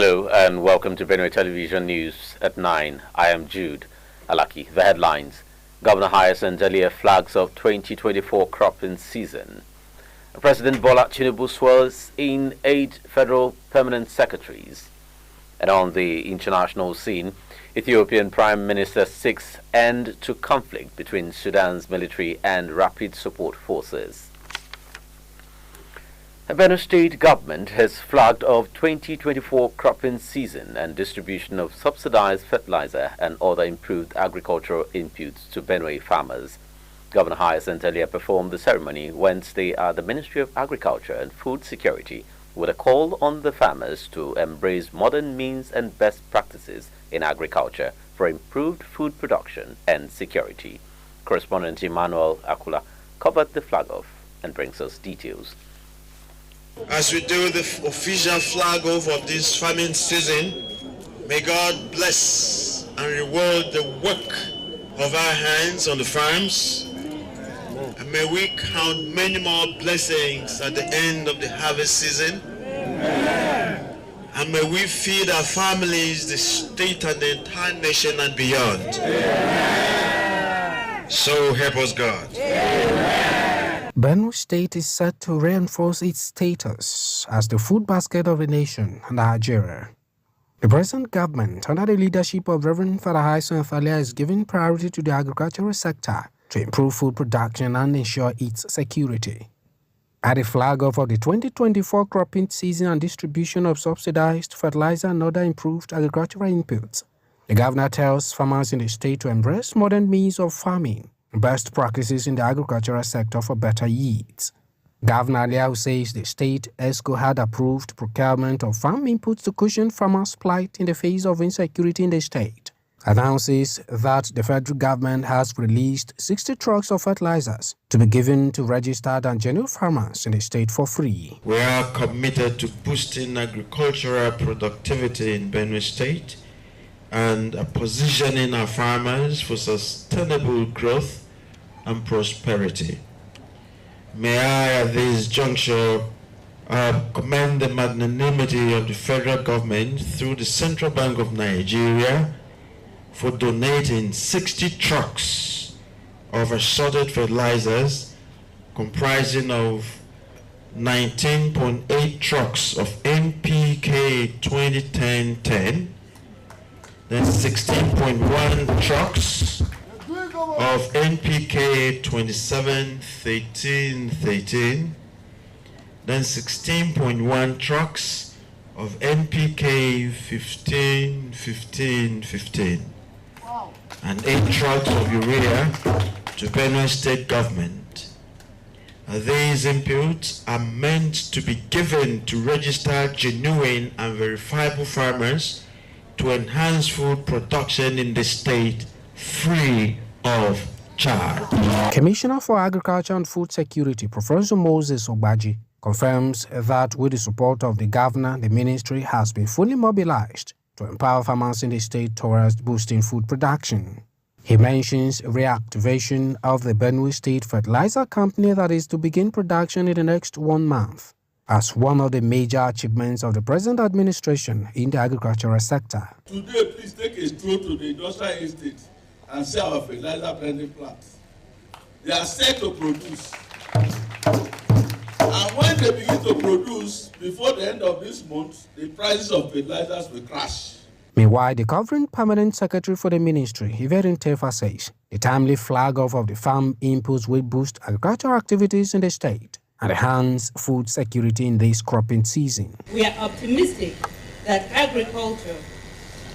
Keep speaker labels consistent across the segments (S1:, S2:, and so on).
S1: Hello and welcome to Benue Television News at 9. I am Jude Alaki. The headlines. Governor Hyacinth Alia flags of 2024 cropping season. President Bola Tinubu swears in 8 federal permanent secretaries. And on the international scene, Ethiopian Prime Minister seeks end to conflict between Sudan's military and rapid support forces. The Benue State government has flagged off 2024 cropping season and distribution of subsidized fertilizer and other improved agricultural inputs to Benue farmers. Governor Hyacinth Alia performed the ceremony Wednesday at the Ministry of Agriculture and Food Security with a call on the farmers to embrace modern means and best practices in agriculture for improved food production and security. Correspondent Emmanuel Akula covered the flag off and brings us details.
S2: As we do the official flag off of this farming season, may God bless and reward the work of our hands on the farms, and may we count many more blessings at the end of the harvest season. And may we feed our families, the state and the entire nation and beyond. So help us God.
S3: Benue State is set to reinforce its status as the food basket of the nation, Nigeria. The present government, under the leadership of Reverend Father Hyacinth Alia, is giving priority to the agricultural sector to improve food production and ensure its security. At the flag-off of the 2024 cropping season and distribution of subsidized fertilizer and other improved agricultural inputs, the governor tells farmers in the state to embrace modern means of farming, best practices in the agricultural sector for better yields. Governor Alia says the state ESCO had approved procurement of farm inputs to cushion farmers' plight in the face of insecurity in the state. Announces that the federal government has released 60 trucks of fertilizers to be given to registered and genuine farmers in the state for free.
S2: We are committed to boosting agricultural productivity in Benue State and positioning our farmers for sustainable growth and prosperity. May I at this juncture commend the magnanimity of the federal government through the Central Bank of Nigeria for donating 60 trucks of assorted fertilizers comprising of 19.8 trucks of NPK 2010-10, then 16.1 trucks of NPK 27-13-13, then 16.1 trucks of NPK 15-15-15, and 8 trucks of urea to Benue State government. These inputs are meant to be given to registered, genuine and verifiable farmers to enhance food production in the state free of charge.
S3: Commissioner for Agriculture and Food Security, Professor Moses Ogbaji, confirms that with the support of the governor, the ministry has been fully mobilized to empower farmers in the state towards boosting food production. He mentions reactivation of the Benue State Fertilizer Company that is to begin production in the next 1 month as one of the major achievements of the present administration in the agricultural sector.
S4: Today, please take a stroll to the industrial estate and see our fertilizer blending plants. They are set to produce. And when they begin to produce, before the end of this month, the prices of fertilizers will crash.
S3: Meanwhile, the covering permanent secretary for the ministry, Iverin Tefa, says the timely flag-off of the farm inputs will boost agricultural activities in the state and enhance food security in this cropping season.
S5: We are optimistic that agriculture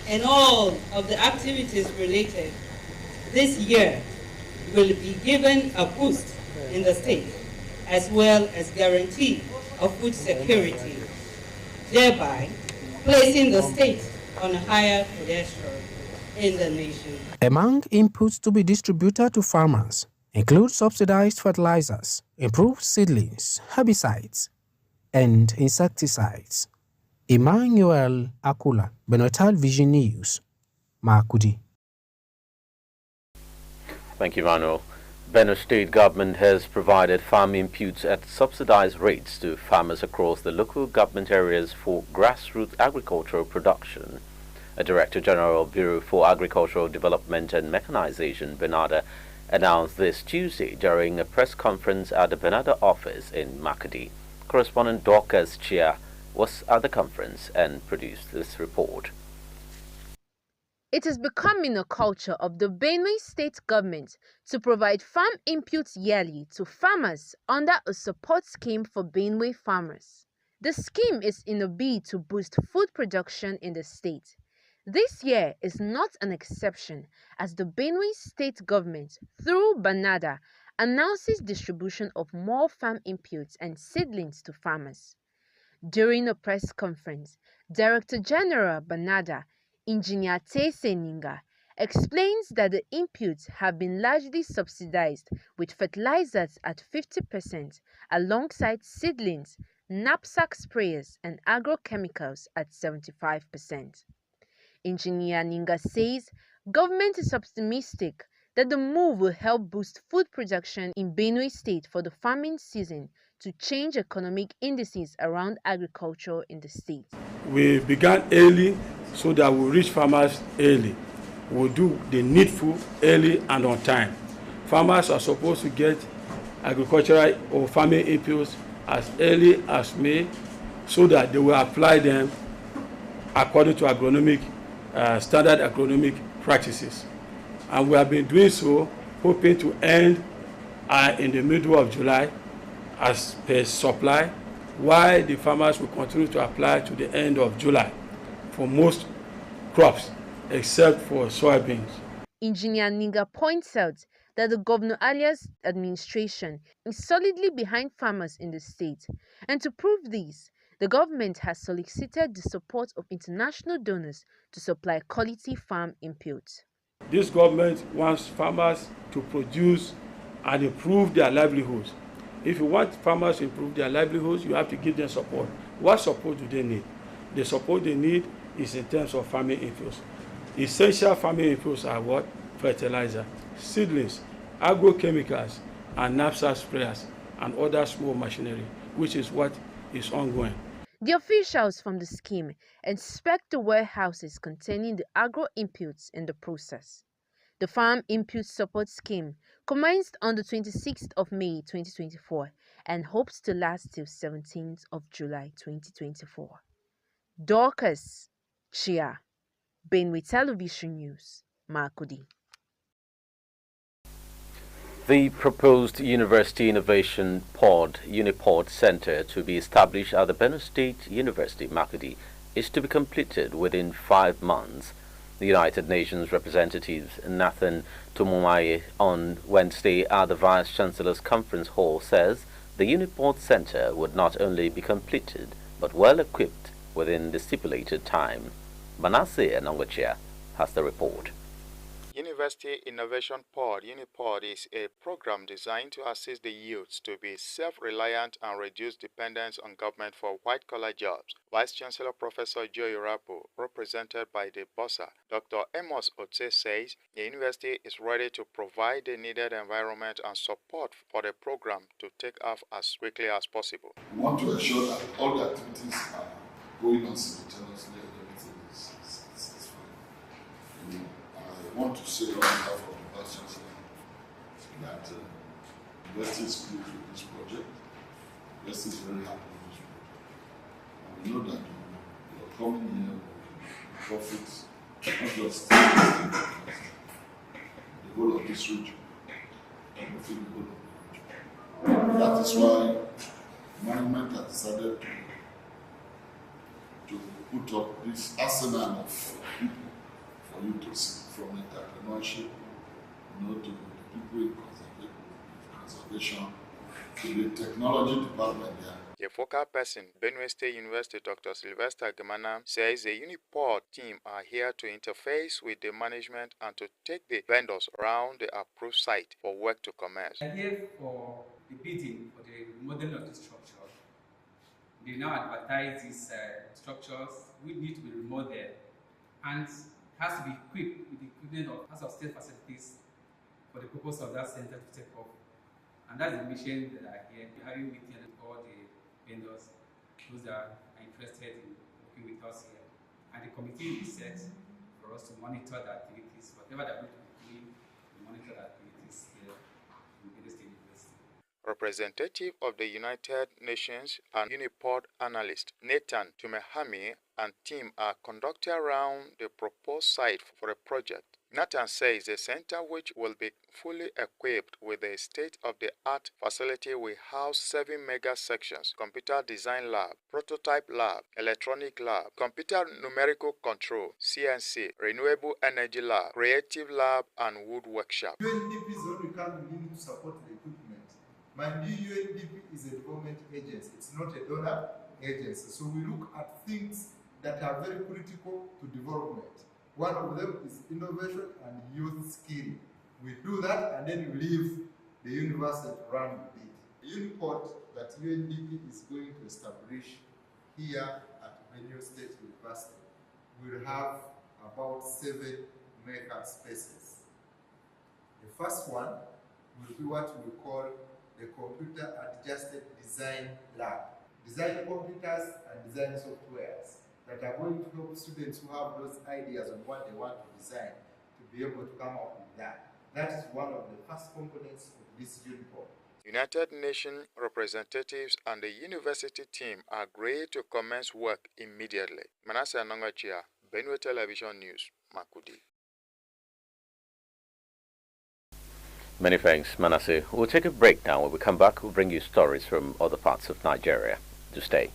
S5: and all of the activities related this year will be given a boost in the state, as well as guarantee of food security, thereby placing the state on a higher pedestal in the nation.
S3: Among inputs to be distributed to farmers include subsidized fertilizers, improved seedlings, herbicides, and insecticides. Emmanuel Akula, Benue Television News, Makudi.
S1: Thank you, Manuel. Benue State government has provided farm inputs at subsidized rates to farmers across the local government areas for grassroots agricultural production. A Director General Bureau for Agricultural Development and Mechanization, Benada, announced this Tuesday during a press conference at the Benada office in Makadi. Correspondent Dorcas Chia was at the conference and produced this report.
S6: It is becoming a culture of the Benue State government to provide farm inputs yearly to farmers under a support scheme for Benue farmers. The scheme is in a bid to boost food production in the state. This year is not an exception as the Benue State government, through Banada, announces distribution of more farm inputs and seedlings to farmers. During a press conference, Director General Banada, Engineer Tese Ninga, explains that the inputs have been largely subsidized with fertilizers at 50% alongside seedlings, knapsack sprayers and agrochemicals at 75%. Engineer Ninga says government is optimistic that the move will help boost food production in Benue State for the farming season to change economic indices around agriculture in the state.
S4: We began early so that we reach farmers early. We'll do the needful early and on time. Farmers are supposed to get agricultural or farming inputs as early as May so that they will apply them according to standard agronomic practices. And we have been doing so, hoping to end in the middle of July as per supply, while the farmers will continue to apply to the end of July for most crops except for soybeans.
S6: Engineer Ninga points out that the Governor Alias administration is solidly behind farmers in the state, and to prove this, the government has solicited the support of international donors to supply quality farm inputs.
S4: This government wants farmers to produce and improve their livelihoods. If you want farmers to improve their livelihoods, you have to give them support. What support do they need? The support they need is in terms of farming inputs. Essential farming inputs are what? Fertilizer, seedlings, agrochemicals, and knapsack sprayers, and other small machinery, which is what is ongoing.
S6: The officials from the scheme inspect the warehouses containing the agro inputs in the process. The Farm Input Support Scheme commenced on the 26th of May 2024 and hopes to last till 17th of July 2024. Dorcas Chia, Benue Television News, Makudi.
S1: The proposed University Innovation Pod Unipod Center to be established at the Benue State University, Makudi, is to be completed within 5 months. The United Nations representative Nathan Tomomaye on Wednesday at the Vice-Chancellor's Conference Hall says the Unipod Center would not only be completed but well equipped within the stipulated time. Manasseh Nongwachia has the report.
S7: University Innovation Pod Unipod is a program designed to assist the youths to be self-reliant and reduce dependence on government for white-collar jobs. Vice-Chancellor Professor Joe Irapu, represented by the Bossa, Dr. Amos Otse, says the university is ready to provide the needed environment and support for the program to take off as quickly as possible.
S8: We want to ensure that all the activities are going on simultaneously and everything is fine. I want to say on behalf of the Vice Chancellor that the university is pleased with this project. The university is very happy with this project. And we know that the coming year will profit not just the whole of this region, but the whole of the region. That is why management has decided to put up this arsenal of people for you to see, from entrepreneurship, to the people in conservation, to the technology department there.
S7: The focal person, Benue State University Dr. Sylvester Gemana, says the Unipod team are here to interface with the management and to take the vendors around the approved site for work to commence.
S9: We are here for the bidding for the remodeling of the structure. They now advertise these structures which need to be remodeled and has to be equipped with the equipment of House of State facilities for the purpose of that center to take off. And that's the mission that I hear, having meetings with all the vendors, those that are interested in working with us here. And the committee is set for us to monitor the activities, whatever they're going to be doing, to monitor the activities here in Benue State University.
S7: Representative of the United Nations and Uniport analyst Nathan Tumehami and team are conducting around the proposed site for a project. Nathan says the center, which will be fully equipped with a state-of-the-art facility, will house 7 mega sections: computer design lab, prototype lab, electronic lab, computer numerical control, CNC, renewable energy lab, creative lab, and wood workshop.
S10: UNDP is only coming in to support the equipment. Mind you, UNDP is a development agency. It's not a donor agency. So we look at things that are very critical to development. One of them is innovation and youth skill. We do that and then we leave the university to run with it. The Uniport that UNDP is going to establish here at Benue State University will have about 7 maker spaces. The first one will be what we call the Computer Adjusted Design Lab. Design computers and design softwares that are going to help students who have those ideas on what they want to design to be able to come up with that. That is one of the first components of this Uniport.
S7: United Nations representatives and the university team are agreed to commence work immediately. Manasseh Nongachia, Benue Television News, Makudi.
S1: Many thanks, Manasseh. We'll take a break now. When we come back, we'll bring you stories from other parts of Nigeria. To stay.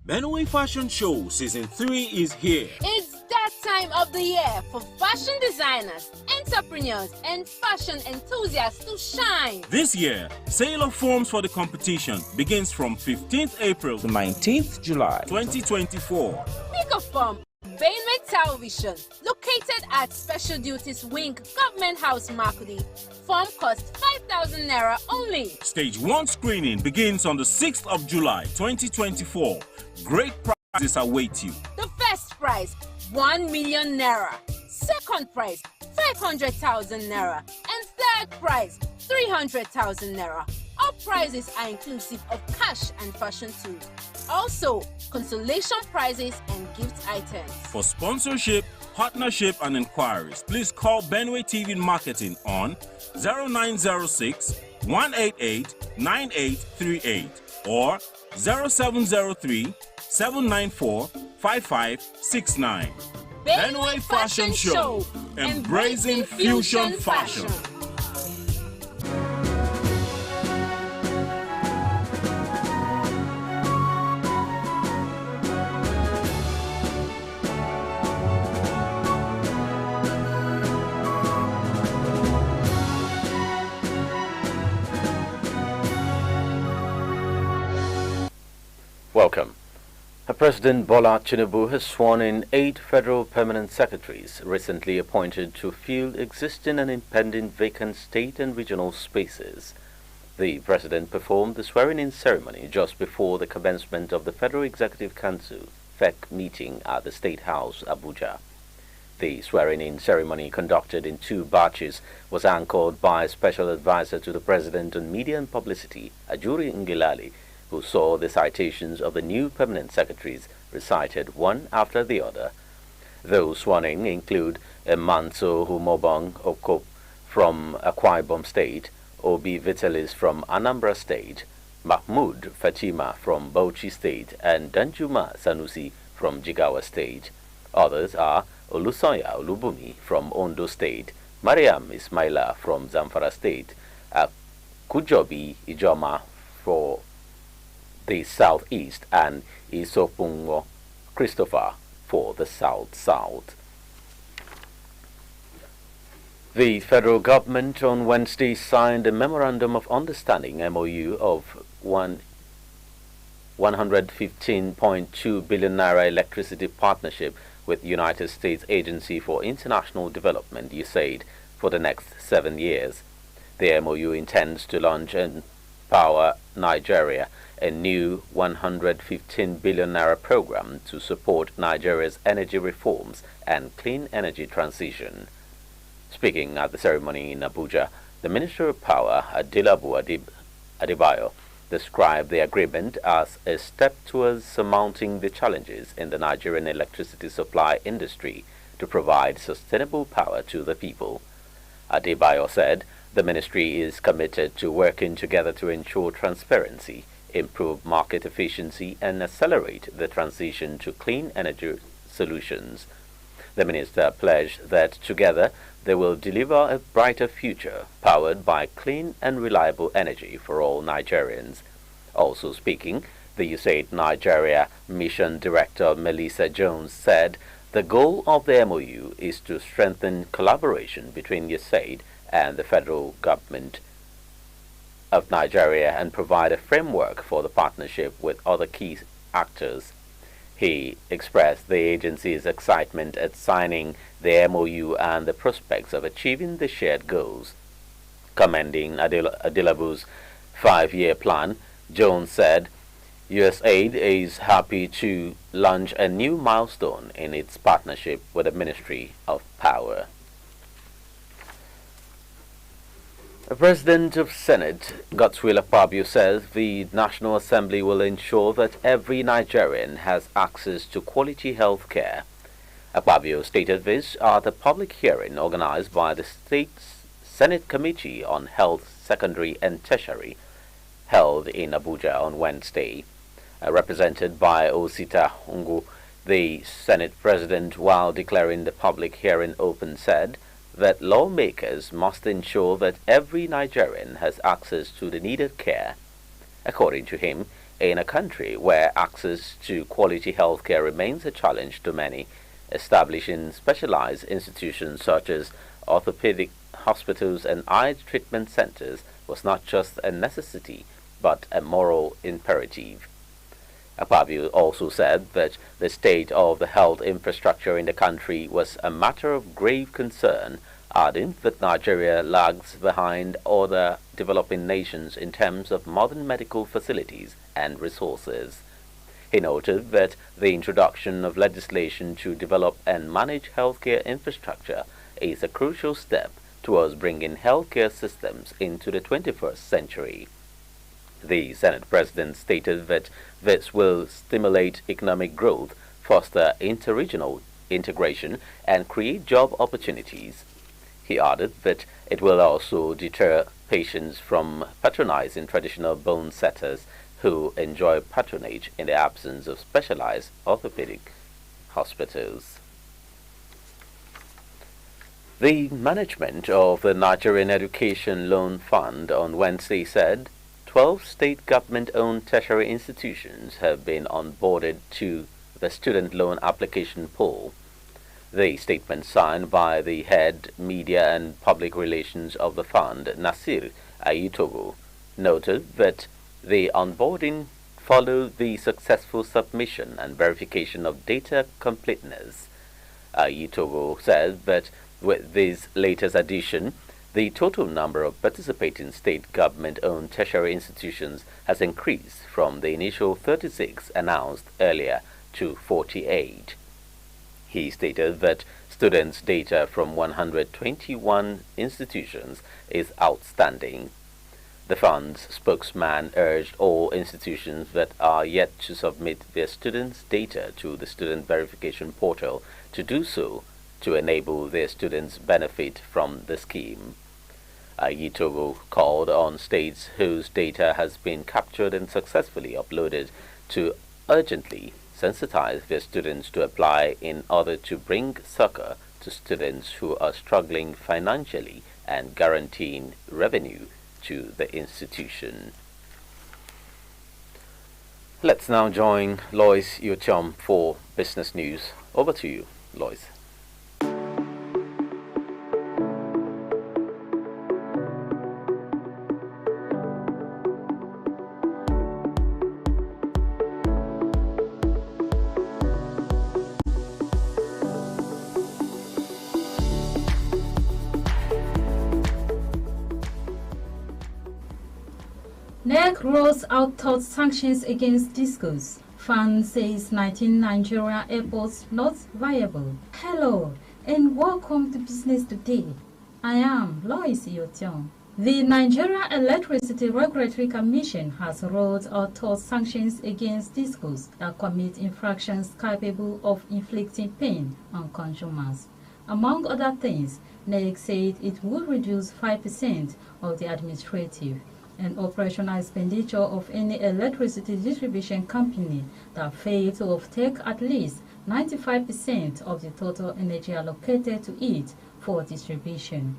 S11: Benue Fashion Show Season 3 is here.
S6: It's that time of the year for fashion designers, entrepreneurs, and fashion enthusiasts to shine.
S11: This year, sale of forms for the competition begins from 15th April to 19th July 2024.
S6: Pick a form. Benue Television, located at Special Duties Wing, Government House, Makudi. Form cost 5,000 naira only.
S11: Stage 1 screening begins on the 6th of July 2024. Great prizes await you.
S6: The first prize, 1 million naira. Second prize, 500,000 naira. And third prize, 300,000 naira. All prizes are inclusive of cash and fashion tools. Also, consolation prizes and gift items.
S11: For sponsorship, partnership, and inquiries, please call Benue TV Marketing on 0906 188 9838 or 0703 794 5569.
S6: Benue Fashion Show,
S11: embracing fusion fashion.
S1: Welcome. President Bola Tinubu has sworn in 8 federal permanent secretaries recently appointed to fill existing and impending vacant state and regional spaces. The president performed the swearing-in ceremony just before the commencement of the Federal Executive Council FEC meeting at the State House, Abuja. The swearing-in ceremony, conducted in 2 batches, was anchored by Special Advisor to the President on Media and Publicity, Ajuri Ngilali, who saw the citations of the new permanent secretaries recited one after the other. Those sworn in include Manso Humobong Okop from Akwa Ibom State, Obi Vitalis from Anambra State, Mahmoud Fatima from Bauchi State, and Danjuma Sanusi from Jigawa State. Others are Olusoya Olubumi from Ondo State, Mariam Ismaila from Zamfara State, Kujobi Ijoma for the Southeast, and Isopungo Christopher for the South-South. The federal government on Wednesday signed a Memorandum of Understanding MOU of 115.2 billion naira electricity partnership with United States Agency for International Development, USAID, for the next 7 years. The MOU intends to launch and Power Nigeria, a new 115 billion naira program to support Nigeria's energy reforms and clean energy transition. Speaking at the ceremony in Abuja, the Minister of Power, Adilabu Adebayo, described the agreement as a step towards surmounting the challenges in the Nigerian electricity supply industry to provide sustainable power to the people. Adebayo said the ministry is committed to working together to ensure transparency, improve market efficiency, and accelerate the transition to clean energy solutions. The minister pledged that together they will deliver a brighter future powered by clean and reliable energy for all Nigerians. Also speaking, the USAID Nigeria Mission Director Melissa Jones said the goal of the MOU is to strengthen collaboration between USAID and the federal government of Nigeria and provide a framework for the partnership with other key actors. He expressed the agency's excitement at signing the MOU and the prospects of achieving the shared goals. Commending Adilabu's 5-year plan, Jones said USAID is happy to launch a new milestone in its partnership with the Ministry of Power. The President of Senate, Godswill Akpabio, says the National Assembly will ensure that every Nigerian has access to quality health care. Akpabio stated this at a public hearing organized by the State's Senate Committee on Health, Secondary and Tertiary, held in Abuja on Wednesday. Represented by Osita Ungu, the Senate President, while declaring the public hearing open, said that lawmakers must ensure that every Nigerian has access to the needed care. According to him, in a country where access to quality health care remains a challenge to many, establishing specialized institutions such as orthopedic hospitals and eye treatment centers was not just a necessity, but a moral imperative. Akpabio also said that the state of the health infrastructure in the country was a matter of grave concern, adding that Nigeria lags behind other developing nations in terms of modern medical facilities and resources. He noted that the introduction of legislation to develop and manage healthcare infrastructure is a crucial step towards bringing healthcare systems into the 21st century. The Senate President stated that this will stimulate economic growth, foster interregional integration, and create job opportunities. He added that it will also deter patients from patronizing traditional bone setters who enjoy patronage in the absence of specialized orthopedic hospitals. The management of the Nigerian Education Loan Fund on Wednesday said 12 state government-owned tertiary institutions have been onboarded to the student loan application pool. The statement signed by the head media and public relations of the fund, Nasir Ayitogo, noted that the onboarding followed the successful submission and verification of data completeness. Ayitogo said that with this latest addition, the total number of participating state government-owned tertiary institutions has increased from the initial 36 announced earlier to 48. He stated that students' data from 121 institutions is outstanding. The fund's spokesman urged all institutions that are yet to submit their students' data to the student verification portal to do so to enable their students benefit from the scheme. Ayitogo called on states whose data has been captured and successfully uploaded to urgently sensitize their students to apply in order to bring succor to students who are struggling financially and guaranteeing revenue to the institution. Let's now join Lois Yochom for business news. Over to you, Lois.
S12: NEC rolls out third sanctions against discos. Fan says 19 Nigeria airports not viable. Hello and welcome to Business Today. I am Lois Yotiong. The Nigeria Electricity Regulatory Commission has rolled out tough sanctions against discos that commit infractions capable of inflicting pain on consumers. Among other things, NEC said it would reduce 5% of the administrative and operational expenditure of any electricity distribution company that failed to offtake at least 95% of the total energy allocated to it for distribution.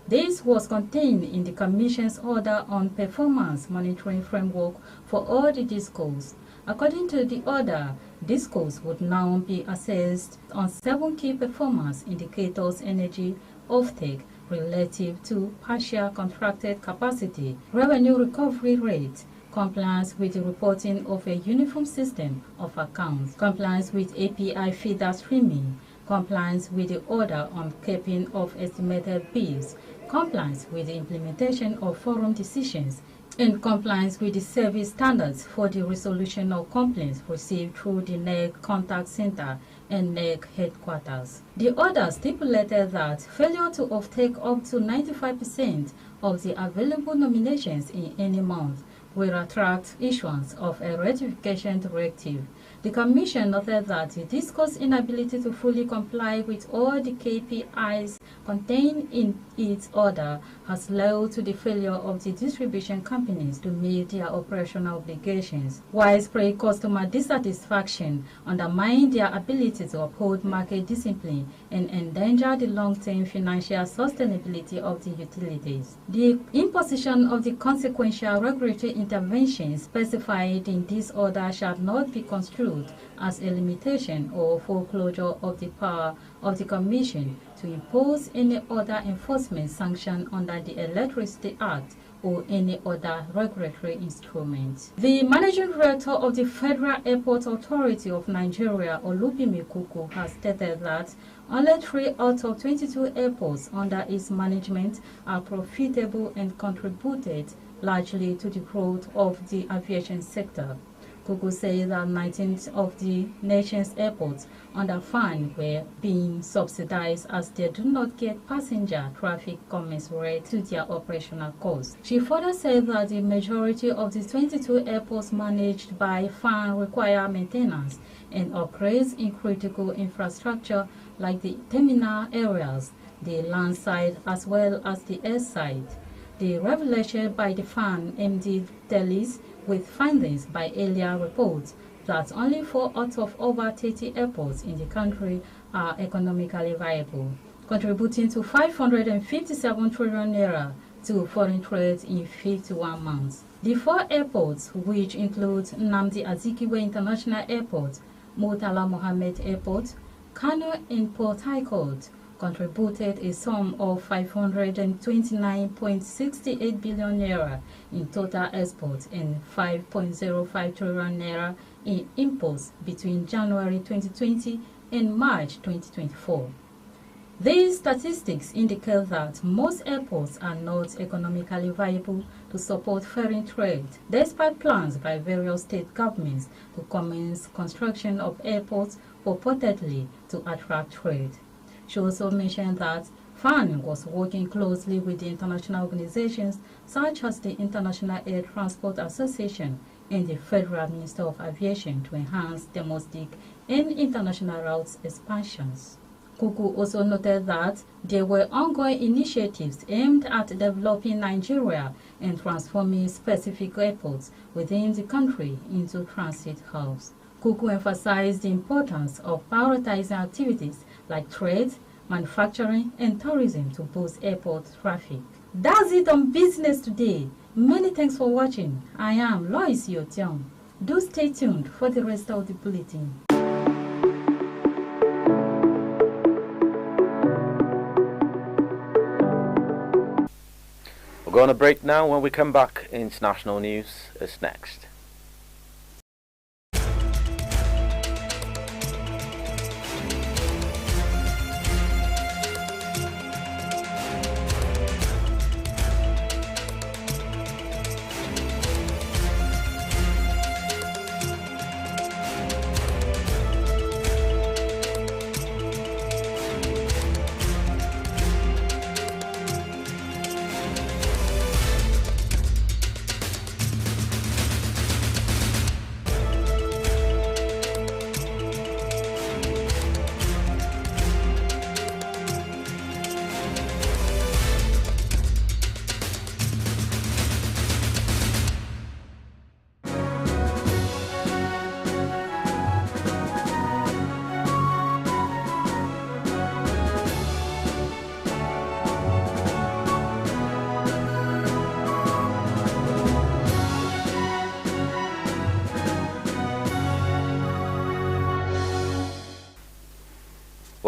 S12: This was contained in the Commission's order on performance monitoring framework for all the DISCOs. According to the order, DISCOs would now be assessed on 7 key performance indicators: energy offtake relative to partial contracted capacity, revenue recovery rate, compliance with the reporting of a uniform system of accounts, compliance with API feeder streaming, compliance with the order on capping of estimated bills, compliance with the implementation of forum decisions, and compliance with the service standards for the resolution of complaints received through the NEC Contact Center and NEC headquarters. The order stipulated that failure to offtake up to 95% of the available nominations in any month will attract issuance of a ratification directive. The Commission noted that the DISCO's inability to fully comply with all the KPIs contained in its order has led to the failure of the distribution companies to meet their operational obligations. Widespread customer dissatisfaction undermines their ability to uphold market discipline and endanger the long-term financial sustainability of the utilities. The imposition of the consequential regulatory intervention specified in this order shall not be construed as a limitation or foreclosure of the power of the Commission to impose any other enforcement sanction under the Electricity Act or any other regulatory instrument. The Managing Director of the Federal Airport Authority of Nigeria, Olubimi Kuku, has stated that only 3 out of 22 airports under its management are profitable and contributed largely to the growth of the aviation sector. Kuku said that 19 of the nation's airports under FAN were being subsidized as they do not get passenger traffic commensurate to their operational costs. She further said that the majority of the 22 airports managed by FAN require maintenance and upgrades in critical infrastructure like the terminal areas, the land side as well as the air side. The revelation by the FAN MD tallies with findings by earlier reports that only 4 out of over 30 airports in the country are economically viable, contributing to 557 trillion naira to foreign trade in 51 months. The 4 airports, which include Nnamdi Azikiwe International Airport, Murtala Mohammed Airport, Kano and Port Harcourt, contributed a sum of 529.68 billion naira in total exports and 5.05 trillion naira in imports between January 2020 and March 2024. These statistics indicate that most airports are not economically viable to support foreign trade, despite plans by various state governments to commence construction of airports purportedly to attract trade. She also mentioned that FAN was working closely with the international organizations such as the International Air Transport Association and the Federal Minister of Aviation to enhance domestic and international routes expansions. Kuku also noted that there were ongoing initiatives aimed at developing Nigeria and transforming specific airports within the country into transit hubs. Kuku emphasized the importance of prioritizing activities like trade, manufacturing, and tourism to boost airport traffic. That's it on Business Today. Many thanks for watching. I am Lois Yotiong. Do stay tuned for the rest of the bulletin.
S1: We're going to break now. When we come back, international news is next.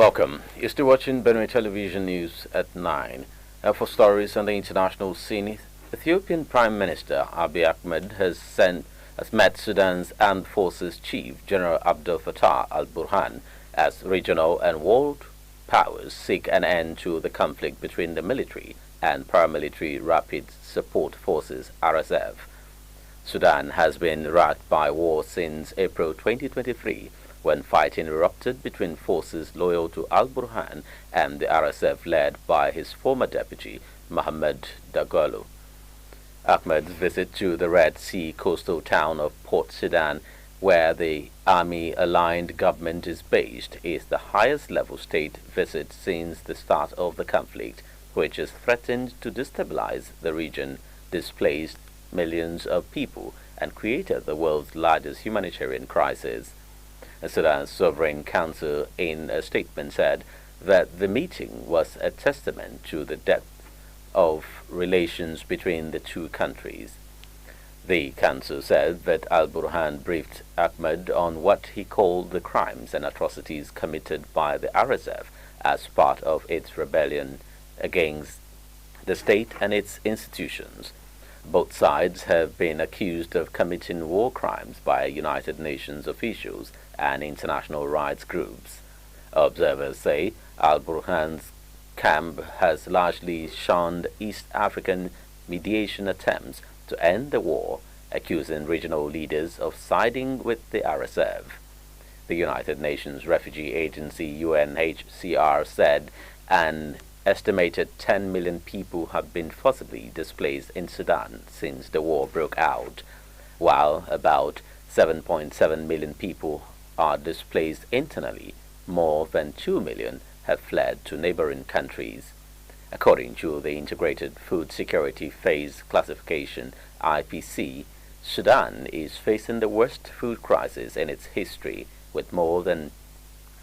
S1: Welcome. You're still watching Benue Television News at 9. For stories on the international scene, Ethiopian Prime Minister Abiy Ahmed has met Sudan's Armed Forces Chief General Abdel Fattah al-Burhan as regional and world powers seek an end to the conflict between the military and paramilitary Rapid Support Forces (RSF). Sudan has been racked by war since April 2023, when fighting erupted between forces loyal to al-Burhan and the RSF led by his former deputy, Mohamed Dagalo. Ahmed's visit to the Red Sea coastal town of Port Sudan, where the army-aligned government is based, is the highest-level state visit since the start of the conflict, which has threatened to destabilize the region, displaced millions of people, and created the world's largest humanitarian crisis. Sudan's Sovereign Council, in a statement, said that the meeting was a testament to the depth of relations between the two countries. The council said that al-Burhan briefed Ahmed on what he called the crimes and atrocities committed by the RSF as part of its rebellion against the state and its institutions. Both sides have been accused of committing war crimes by United Nations officials and international rights groups. Observers say al-Burhan's camp has largely shunned East African mediation attempts to end the war, accusing regional leaders of siding with the RSF. The United Nations Refugee Agency UNHCR said an estimated 10 million people have been forcibly displaced in Sudan since the war broke out, while about 7.7 million people are displaced internally. More than 2 million have fled to neighboring countries. According to the Integrated Food Security Phase Classification (IPC), Sudan is facing the worst food crisis in its history, with more than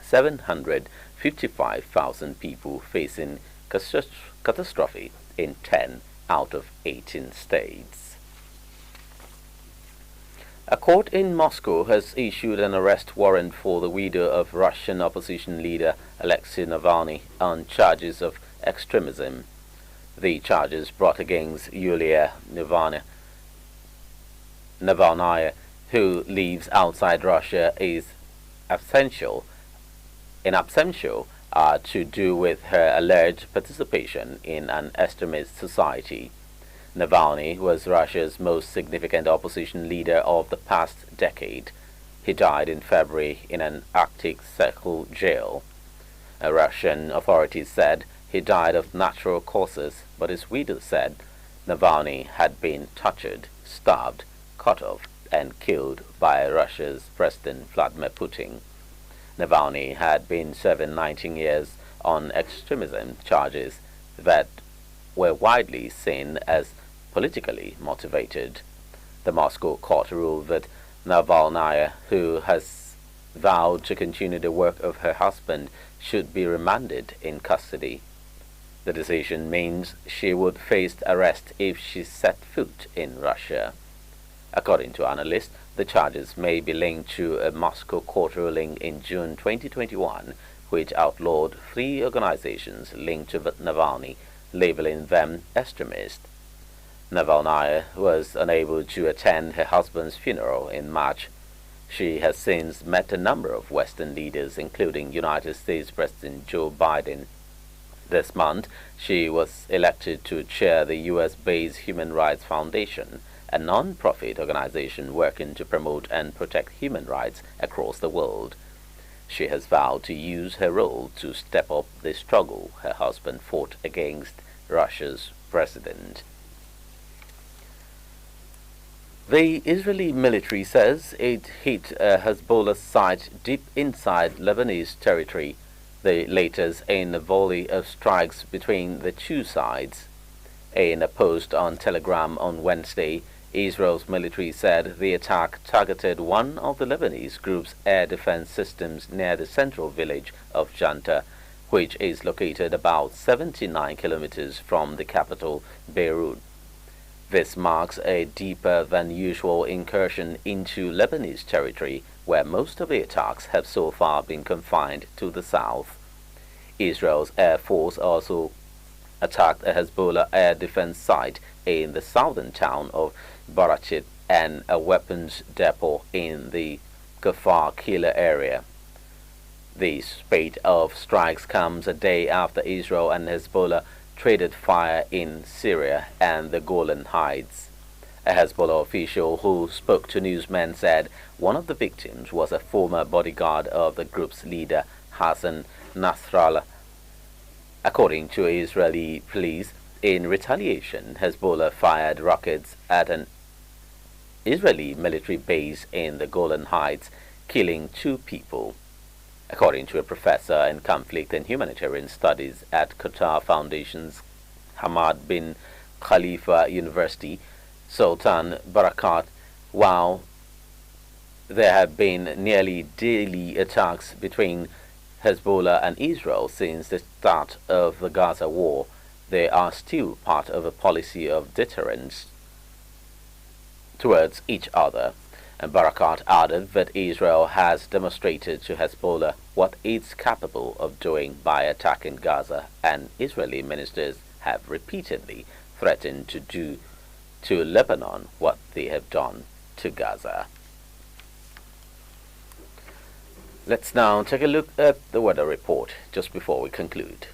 S1: 755,000 people facing catastrophe in 10 out of 18 states. A court in Moscow has issued an arrest warrant for the widow of Russian opposition leader Alexei Navalny on charges of extremism. The charges brought against Yulia Navalnaya, who lives outside Russia, in absentia, are to do with her alleged participation in an extremist society. Navalny was Russia's most significant opposition leader of the past decade. He died in February in an Arctic Circle jail. Russian authorities said he died of natural causes, but his widow said Navalny had been tortured, starved, cut off, and killed by Russia's President Vladimir Putin. Navalny had been serving 19 years on extremism charges that were widely seen as politically motivated. The Moscow court ruled that Navalnaya, who has vowed to continue the work of her husband, should be remanded in custody. The decision means she would face arrest if she set foot in Russia. According to analysts, the charges may be linked to a Moscow court ruling in June 2021, which outlawed 3 organizations linked to Navalny, labeling them extremist. Navalnaya was unable to attend her husband's funeral in March. She has since met a number of Western leaders, including United States President Joe Biden. This month, she was elected to chair the U.S.-based Human Rights Foundation, a non-profit organization working to promote and protect human rights across the world. She has vowed to use her role to step up the struggle her husband fought against Russia's president. The Israeli military says it hit a Hezbollah site deep inside Lebanese territory, the latest in a volley of strikes between the two sides. In a post on Telegram on Wednesday, Israel's military said the attack targeted one of the Lebanese group's air defense systems near the central village of Janta, which is located about 79 kilometers from the capital, Beirut. This marks a deeper than usual incursion into Lebanese territory, where most of the attacks have so far been confined to the south. Israel's Air Force also attacked a Hezbollah air defense site in the southern town of Barachit and a weapons depot in the Kfar Kila area. The spate of strikes comes a day after Israel and Hezbollah traded fire in Syria and the Golan Heights. A Hezbollah official who spoke to newsmen said one of the victims was a former bodyguard of the group's leader, Hassan Nasrallah. According to Israeli police, in retaliation, Hezbollah fired rockets at an Israeli military base in the Golan Heights, killing 2 people. According to a professor in conflict and humanitarian studies at Qatar Foundation's Hamad bin Khalifa University, Sultan Barakat, while there have been nearly daily attacks between Hezbollah and Israel since the start of the Gaza war, they are still part of a policy of deterrence towards each other. And Barakat added that Israel has demonstrated to Hezbollah what it's capable of doing by attacking Gaza, and Israeli ministers have repeatedly threatened to do to Lebanon what they have done to Gaza. Let's now take a look at the weather report just before we conclude.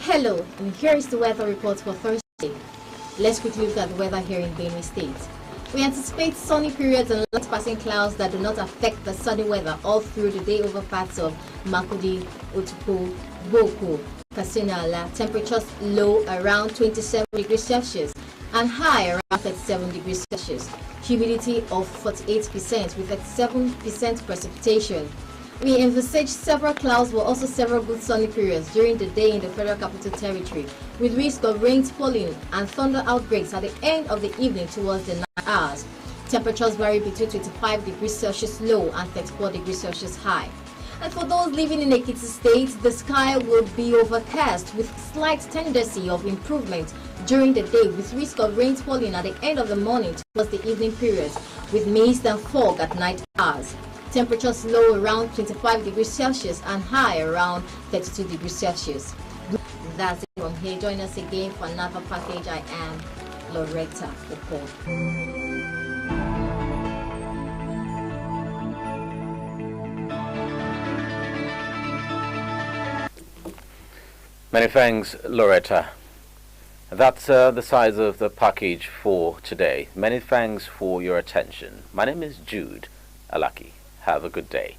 S13: Hello, and here is the weather report for Thursday. Let's quickly look at the weather here in Benue State. We anticipate sunny periods and light passing clouds that do not affect the sunny weather all through the day over parts of Makudi, Otupo, Boko, Kasinala. Temperatures low around 27 degrees Celsius and high around 37 degrees Celsius. Humidity of 48% with 37% precipitation. We envisage several clouds but also several good sunny periods during the day in the Federal Capital Territory, with risk of rain falling and thunder outbreaks at the end of the evening towards the night hours. Temperatures vary between 25 degrees Celsius low and 34 degrees Celsius high. And for those living in Ekiti State, the sky will be overcast with slight tendency of improvement during the day, with risk of rain falling at the end of the morning towards the evening periods, with mist and fog at night hours. Temperatures low around 25 degrees Celsius and high around 32 degrees Celsius. That's it from here. Join us again for another package. I am Loretta Opo.
S1: Many thanks, Loretta. That's the size of the package for today. Many thanks for your attention. My name is Jude Alaki. Have a good day.